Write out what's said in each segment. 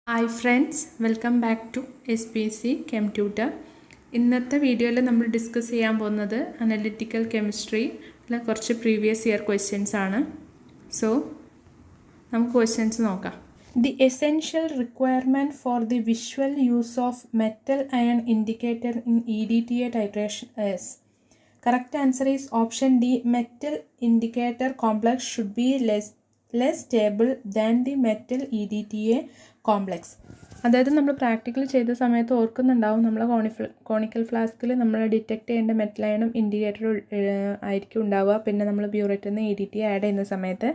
Hi friends, welcome back to SPC Chem Tutor. ഇന്നത്തെ വീഡിയോയിൽ നമ്മൾ ഡിസ്കസ് ചെയ്യാൻ പോകുന്നത് അനലിറ്റിക്കൽ കെമിസ്ട്രിയിലെ കുറച്ച് പ്രീവിയസ് ഇയർ ക്വസ്റ്റ്യൻസ് ആണ്. സോ നമുക്ക് ക്വസ്റ്റ്യൻസ് നോക്കാം. The essential requirement for the visual use of metal iron indicator in EDTA titration is. Correct answer is option D. Metal indicator complex should be less stable than the metal EDTA complex. അതായത് നമ്മൾ practical ചെയ്ത സമയത്ത് ഓർക്കുന്നുണ്ടാവും, നമ്മൾ conical ഫ്ലാസ്കിൽ നമ്മൾ detect ചെയ്യേണ്ട metal അയണും indicator ആയിരിക്കും ഉണ്ടാവുക. പിന്നെ നമ്മൾ ബ്യൂറേറ്റിൽ നിന്ന് EDTA ആഡ് ചെയ്യുന്ന സമയത്ത്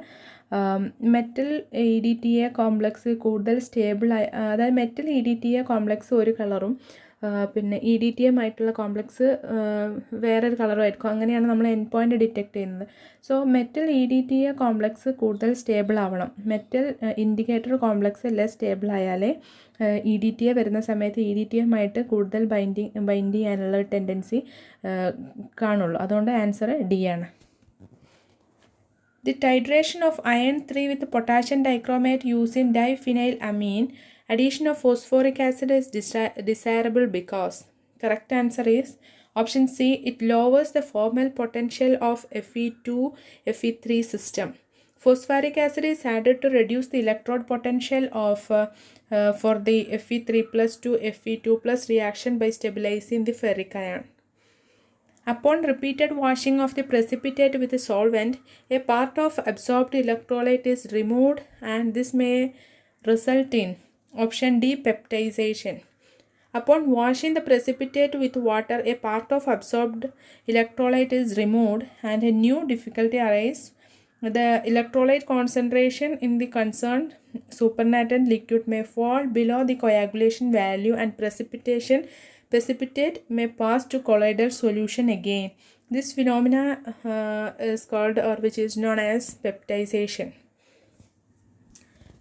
മെറ്റൽ EDTA കോംപ്ലക്സ് കൂടുതൽ സ്റ്റേബിൾ ആയി, അതായത് മെറ്റൽ EDTA കോംപ്ലക്സ് ഒരു കളറും പിന്നെ EDTA ആയിട്ടുള്ള കോംപ്ലക്സ് വേറൊരു കളറും ആയിരിക്കും. അങ്ങനെയാണ് നമ്മൾ എൻഡ് പോയിൻ്റ് ഡിറ്റക്ട് ചെയ്യുന്നത്. സോ മെറ്റൽ EDTA കോംപ്ലക്സ് കൂടുതൽ സ്റ്റേബിൾ ആവണം. Metal indicator complex less stable ആയാലേ EDTA വരുന്ന സമയത്ത് EDTA കൂടുതൽ ബൈൻഡ് ചെയ്യാനുള്ള ടെൻഡൻസി കാണുള്ളൂ. അതുകൊണ്ട് ആൻസർ ഡി ആണ്. The titration of iron 3 with potassium dichromate using diphenylamine addition of phosphoric acid is desirable because. Correct answer is option C. It lowers the formal potential of Fe2-Fe3 system. Phosphoric acid is added to reduce the electrode potential of for the Fe3+ to Fe2+ reaction by stabilizing the ferric ion. Upon repeated washing of the precipitate with a solvent, a part of absorbed electrolyte is removed and this may result in option D. Peptidization. Upon washing the precipitate with water, a part of absorbed electrolyte is removed and a new difficulty arises. The electrolyte concentration in the concerned supernatant liquid may fall below the coagulation value and precipitate may pass to colloidal solution again. This phenomena is called, or which is known as, peptidization.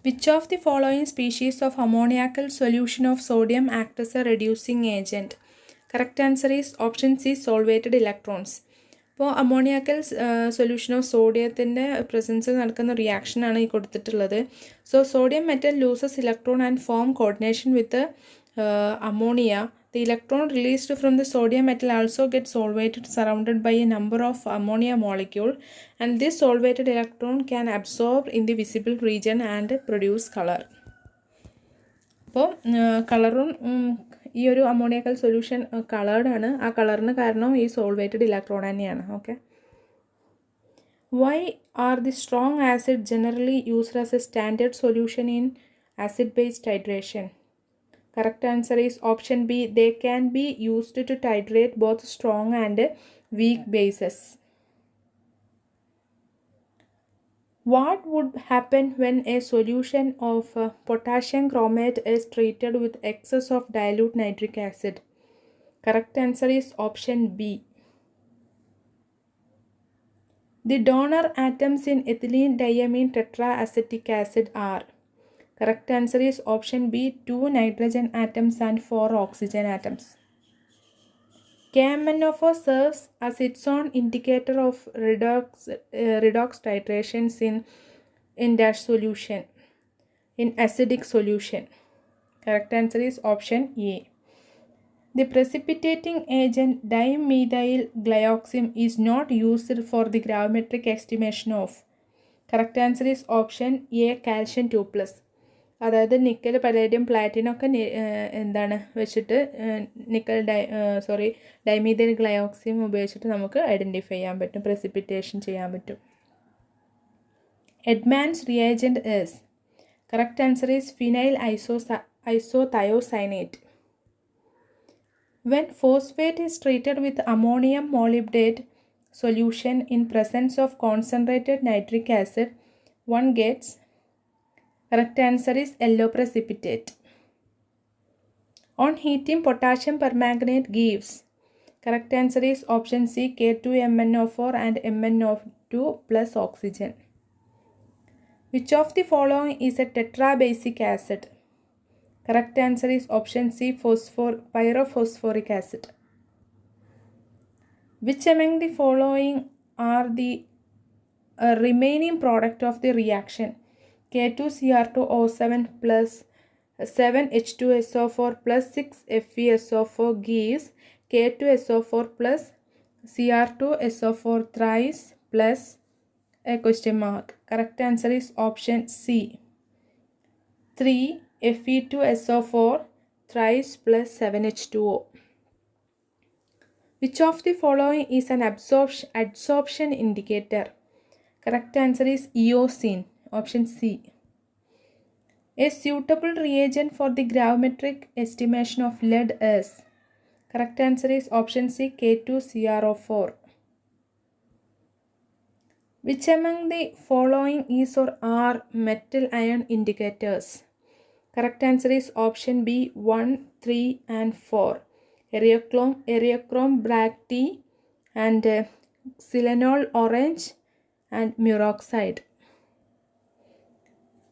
Which of the following species of ammoniacal solution of sodium act as a reducing agent? Correct answer is option C. Solvated electrons. ഇപ്പോൾ ammoniacal solution of സോഡിയത്തിൻ്റെ പ്രസൻസിൽ നടക്കുന്ന റിയാക്ഷനാണ് ഈ കൊടുത്തിട്ടുള്ളത്. So sodium metal loses electron and form coordination with ammonia. The electron released from the sodium metal also gets solvated, surrounded by a number of ammonia molecule, and this solvated electron can absorb in the visible region and produce color. അപ്പോൾ കളറും ഈ ഒരു ammoniacal solution coloured ആണ്. ആ കളറിന് കാരണം ഈ solvated electron തന്നെയാണ്. Okay. Why are the strong acid generally used as a standard solution in acid based titration? Correct answer is option B. They can be used to titrate both strong and weak bases. What would happen when a solution of potassium chromate is treated with excess of dilute nitric acid? Correct answer is option B. The donor atoms in ethylene diamine tetraacetic acid are. Correct answer is option B. 2 nitrogen atoms and 4 oxygen atoms. KMnO4 serves as its own indicator of redox titrations in dash solution, in acidic solution. Correct answer is option A. The precipitating agent dimethyl glyoxime is not used for the gravimetric estimation of. Correct answer is option A. Calcium 2+. അതായത് nickel, palladium, പ്ലാറ്റിനൊക്കെ എന്താണ് വെച്ചിട്ട് dimethyl ഗ്ലയോക്സിം ഉപയോഗിച്ചിട്ട് നമുക്ക് identify ചെയ്യാൻ പറ്റും, precipitation ചെയ്യാൻ പറ്റും. Edman's reagent is. Correct answer is phenyl isothiocyanate. When phosphate is treated with ammonium molybdate solution in presence of concentrated nitric acid, one gets. Correct answer is yellow precipitate. On heating, potassium permanganate gives. Correct answer is option C. K2MnO4 and MnO2 plus oxygen. Which of the following is a tetrabasic acid? Correct answer is option C. Pyrophosphoric acid. Which among the following are the remaining product of the reaction? K2Cr2O7 plus 7H2SO4 plus 6FeSO4 gives K2SO4 plus Cr2SO4 thrice plus a question mark. Correct answer is option C. 3Fe2SO4 thrice plus 7H2O. Which of the following is an adsorption indicator? Correct answer is eosine, option C. A suitable reagent for the gravimetric estimation of lead is? Correct answer is option C, K2CrO4. Which among the following is or are metal ion indicators? Correct answer is option B, 1, 3 and 4. Eriochrome black tea and Silanol orange and Muroxide.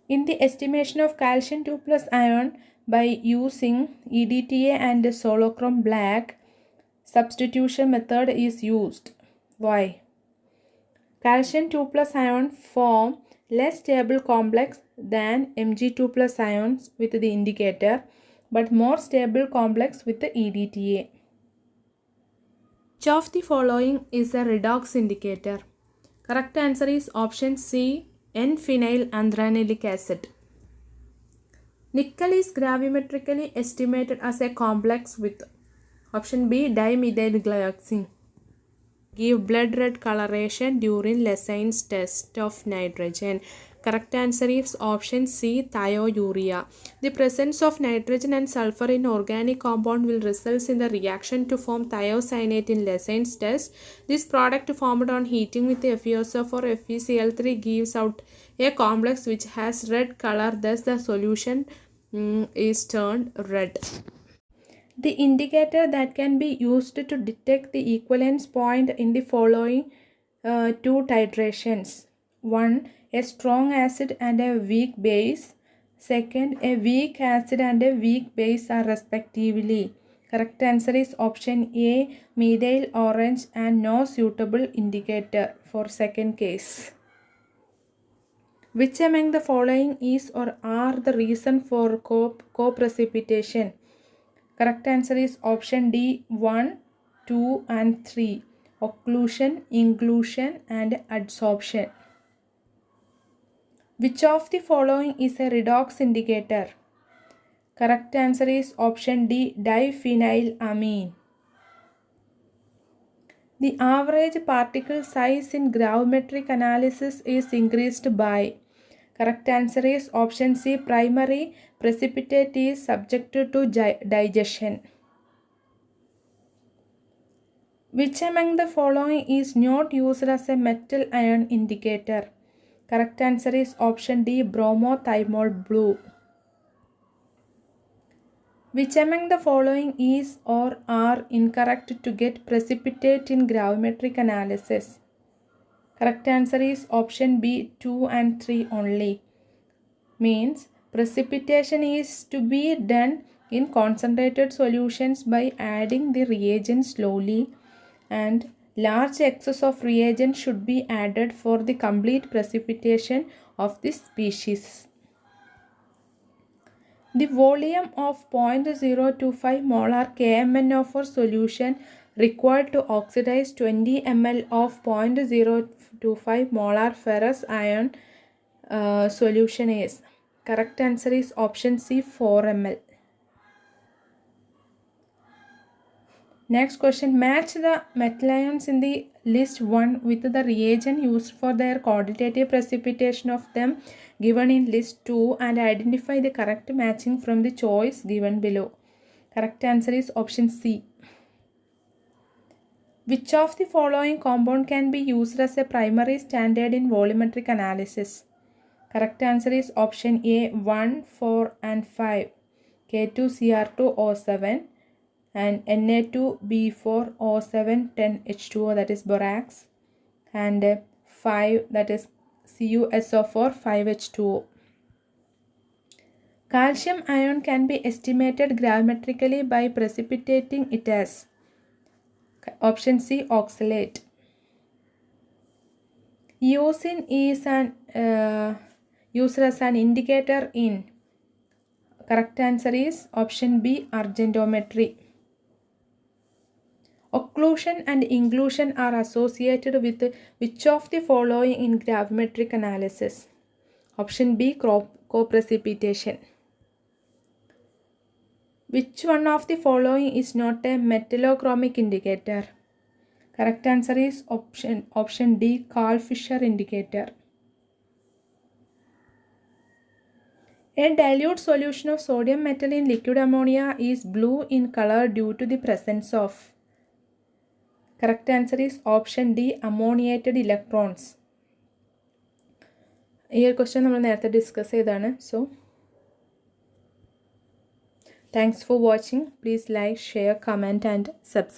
In the estimation of calcium 2 plus ion by using EDTA and solochrome black, substitution method is used. Why? Calcium 2 plus ion form less stable complex than Mg2 plus ions with the indicator, but more stable complex with the EDTA. Which of the following is a redox indicator? Correct answer is option C, N-phenyl anthranilic acid. Nickel is gravimetrically estimated as a complex with option B, dimethylglyoxine. Give blood red coloration during Lessein's test of nitrogen. Correct answer is option C, thiourea. The presence of nitrogen and sulfur in organic compound will result in the reaction to form thiocyanate in Lessein's test. This product formed on heating with FeSO4 or FeCl3 gives out a complex which has red color, thus the solution is turned red. The indicator that can be used to detect the equivalence point in the following two titrations. 1. A strong acid and a weak base. Second, a weak acid and a weak base are respectively. Correct answer is option A, methyl orange, and no suitable indicator for second case. Which among the following is or are the reason for co-precipitation? Correct answer is option D, 1, 2 and 3. Occlusion, inclusion and adsorption. Which of the following is a redox indicator? Correct answer is option D, diphenylamine. The average particle size in gravimetric analysis is increased by. Correct answer is option C, primary precipitate is subjected to digestion. Which among the following is not used as a metal ion indicator? Correct answer is option D, bromothymol blue. Which among the following is or are incorrect to get precipitate in gravimetric analysis? Correct answer is option B, 2 and 3 only. Means precipitation is to be done in concentrated solutions by adding the reagent slowly, and large excess of reagent should be added for the complete precipitation of this species. The volume of 0.025 molar KMnO4 solution required to oxidize 20 ml of 0.025 molar ferrous ion solution is. Correct answer is option C, 4 ml. Next question, match the metal ions in the list 1 with the reagent used for their quantitative precipitation of them given in list 2 and identify the correct matching from the choice given below. Correct answer is option C. Which of the following compound can be used as a primary standard in volumetric analysis? Correct answer is option A, 1, 4 and 5. K2Cr2O7 and Na2B4O7 10H2O, that is borax, and 5, that is CuSO4 5H2O. Calcium ion can be estimated gravimetrically by precipitating it as. Option C, oxalate. Eosine is used as an indicator in. Correct answer is option B, argentometry. Occlusion and inclusion are associated with which of the following in gravimetric analysis? Option B, co-precipitation. Which one of the following is not a metallochromic indicator? Correct answer is option D, Karl-Fischer indicator. A dilute solution of sodium metal in liquid ammonia is blue in color due to the presence of. Correct answer is option D, ammoniated electrons. ഈ ഒരു question നമ്മൾ നേരത്തെ discuss ചെയ്തതാണ്. So thanks for watching. Please like, share, comment and subscribe.